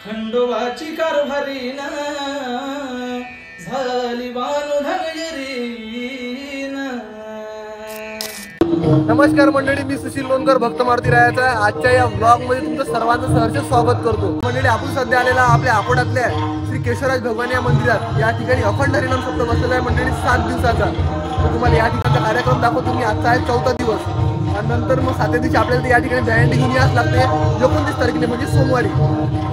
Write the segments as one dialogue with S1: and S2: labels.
S1: खंडोबाची कारभारी ना झाली बानु धनगिरी ना।
S2: नमस्कार मंडळी, मी सुशील लोणकर, भक्त मारुती रायाचा आजच्या या ब्लॉग मध्ये तुमचं सर्वांचं सहर्ष स्वागत करतो। मंडळी, आपण सध्या आलेला आपल्या अकोटातल्या श्री केशवराज भगवान या मंदिरात। या ठिकाणी अखंड हरिनाम सप्ताह बसलेला आहे मंडळी 7 दिवसाचा। तर तुम्हाला या ठिकाणचा कार्यक्रम दाखवतो मी। आजचा आहे 4था दिवस आणि नंतर मग 7व्या दिवशी आपल्याला या ठिकाणी बँड घेऊन यावं लागते 29 तारखेला म्हणजे सोमवारी।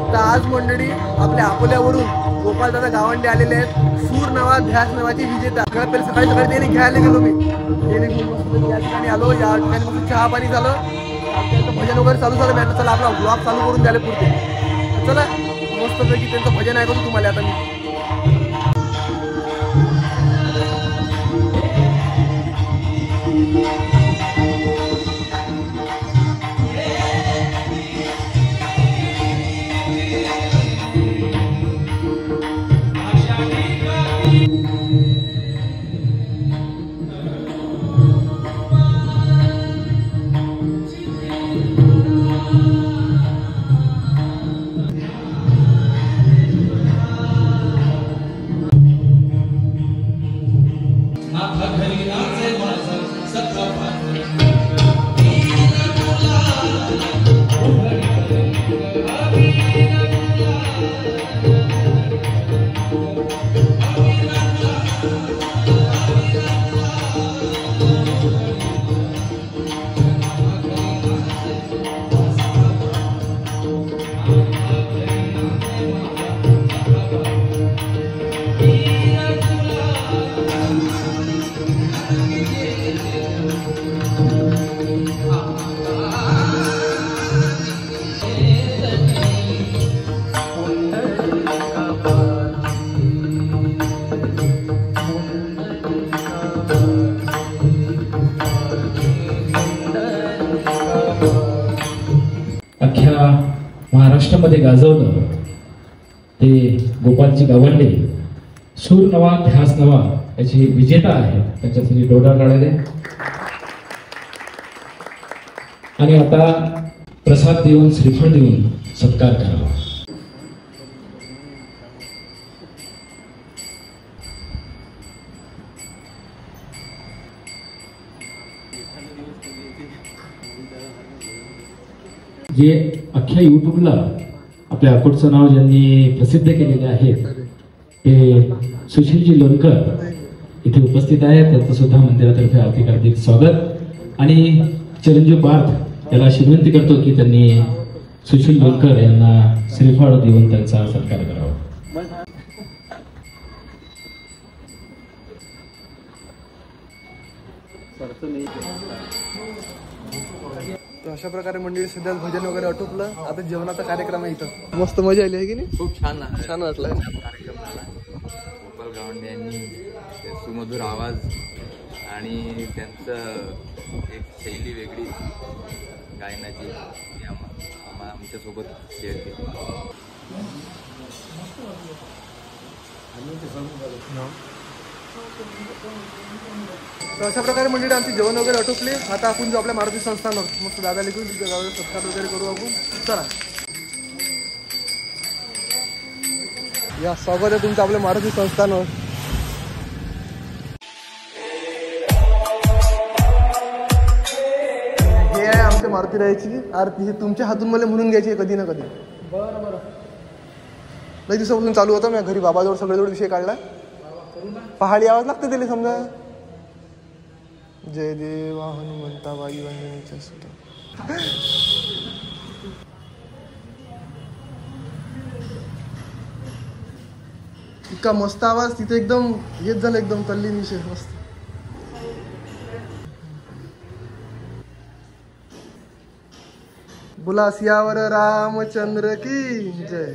S2: तर आज मंडळी आपल्या अकोल्यावरून गोपालदादा गावंडे आलेले आहेत। सूर नावा ध्यास नावाची विजेता। पहिले सकाळी त्याने घ्यायला गेलो मी, या ठिकाणी आलो। या ठिकाणी मग चहा पाणी झालं, आमच्या भजन वगैरे चालू झालं। म्हटलं चला आपला ब्लॉग चालू करून द्यायला पुरते। चला मस्तपैकी त्यांचं भजन ऐकतो तुम्हाला आता मी।
S3: महाराष्ट्रामध्ये गाजवलं ते गोपालजी गावंडे, सूर नवा ध्यास नवा याचे विजेता आहेत। त्याच्यासाठी डोडा काढायला आणि आता प्रसाद देऊन श्रीफळ देऊन सत्कार करावा। जे अख्ख्या युट्यूबला आपल्या अकोटचं नाव ज्यांनी प्रसिद्ध केलेले आहेत ते सुशीलजी लोणकर इथे उपस्थित आहेत। त्यांचं सुद्धा मंदिरातर्फे हार्दिक हार्दिक स्वागत। आणि चिरंजीव पार्थ याला अशी विनंती करतो की त्यांनी सुशील लोणकर यांना श्रीफळ देऊन त्यांचा सत्कार करावा।
S2: तर अशा प्रकारे मंडळी सध्या भजन वगैरे आटोपलं। आता जेवणाचा कार्यक्रम आहे इथं। मस्त मजा आली आहे की नाही?
S4: खूप छान
S2: वाटलं
S4: कार्यक्रम झाला। गोपाल गावंडे यांनी सुमधुर आवाज आणि त्यांचं एक शैली वेगळी गायनाची आमच्यासोबत शेअर केली।
S2: तर अशा प्रकारे मंडळी आमची जेवण वगैरे आटोपले। आता आपण जो आपल्या मारुती संस्थान मस्त दादा लिखून सत्कार वगैरे करू आपण। चला या स्वागत आहे तुमचं आपल्या मारुती संस्थानवर। हे आहे आमच्या मारुती रायाची आरती। हे तुमच्या हातून मला म्हणून घ्यायची आहे कधी ना कधी। बरं लई दिवसापासून चालू होता। मी घरी बाबाजवळ सगळ्याजवळ विषय काढला। पहाडी आवाज लागते त्याला समजा। जय देवा हनुमंता वायू वंदनीच्या सुता। इतका मस्त आवाज तिथे एकदम येत झालं, एकदम तल्लीन विषय मस्त। बोला सियावर रामचंद्र की जय।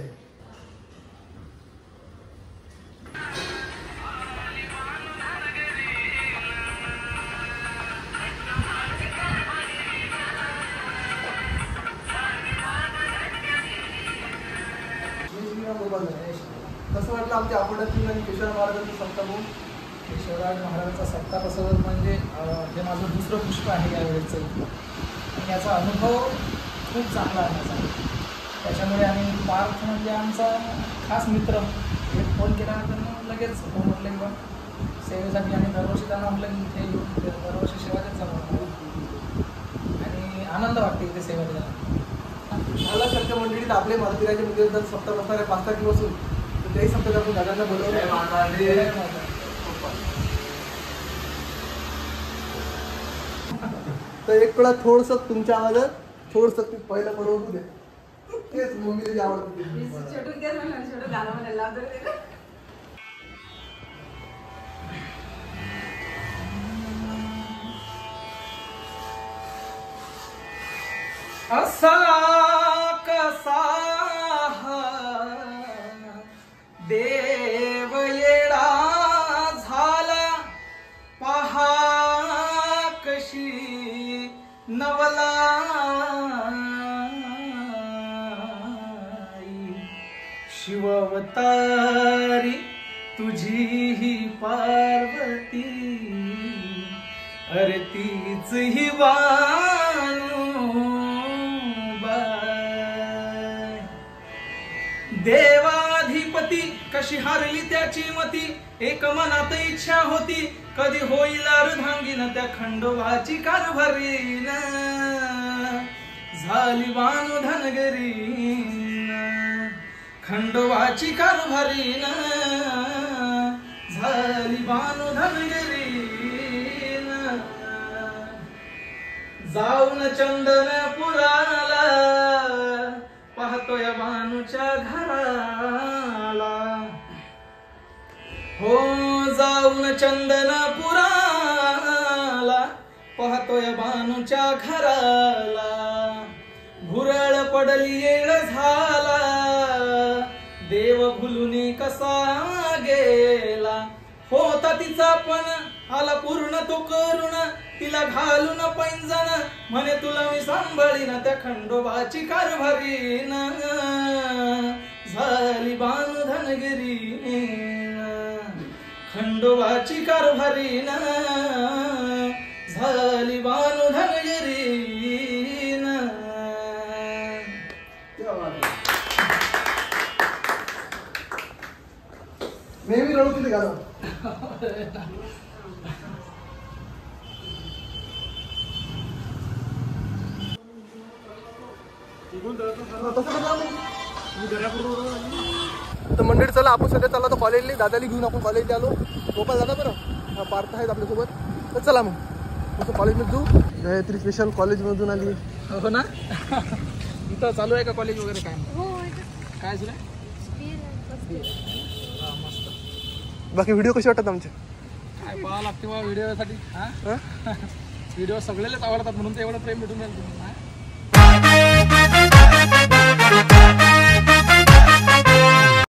S2: कसं वाटलं आमच्या अकोल्यातील आणि केशवराज महाराजांचा सप्ताह?
S5: केशवराज महाराजांचा सप्ताह कसं म्हणजे हे माझं दुसरं पुष्प आहे यावेळेचं। आणि याचा अनुभव खूप चांगला आहे माझा। त्याच्यामुळे आम्ही पार्थ म्हणजे आमचा खास मित्र. एक फोन केल्यानंतर मग लगेच फोन म्हटलं किंवा सेवेसाठी आणि दरवर्षी त्यांना म्हटलं की इथे येऊन दरवर्षी सेवा देत जाणार आणि आनंद वाटते इथे सेवा द्यायला.
S2: मला सारख्या मंडळीत आपले मारुतीराजे मंदिर जर सप्ताह बसणार आहे 5 तारखेपासून, तर त्याही सप्ताहात आपण दादांना बोलवलं. तर एक वेळा थोडंसं तुमच्या आवाजात थोडंसं पहिलं पडवून दे. तेच मम्मीला जे आवडतं
S1: असा कसा देव येडा झाला पहा कशी नवला शिवअवतारी तुझी ही पार्वती अरे तीच ही देवाधिपती कशी हारली त्याची मती एक मनात इच्छा होती कधी होईल अर्धांगीन त्या खंडोबाची कारभारीन झाली बानु धनगरीन खंडोबाची कारभारीन झाली बानु धनगरीन जाऊन चंदनपुराला पाहतोय बानूच्या घराला हो जाऊन चंदनपुराला पाहतोय बानूच्या घराला भुरळ पडली येळ झाला देव भुलून कसा गेला होता तिचा पण आला पूर्ण तो करुण तिला घालून पैंजण म्हणे तुला मी सांभाळीन त्या खंडोबाची कारभारीन झाली बानु धनगिरीन खंडोबाची कारभारीन झाली बानु धनगिरीन.
S2: नेहमी रडू तिथे गाणं. तर मंडळी चला आपण सध्या चालला तर कॉलेजला दादाला घेऊन आपण कॉलेजला आलो. गोपाल दादा बरं पार्थ आहेत आपल्यासोबत. तर चला मग तसं कॉलेजमध्ये जाऊ. गायत्री स्पेशल कॉलेजमधून आली
S5: हो ना. इथं चालू आहे का कॉलेज वगैरे काय काय सुरू आहे.
S2: बाकी व्हिडिओ कसे वाटतात आमचे.
S5: काय पाहावं लागते बा व्हिडिओसाठी. व्हिडिओ सगळ्यालाच आवडतात म्हणून तर एवढं प्रेम भेटून राहिलं.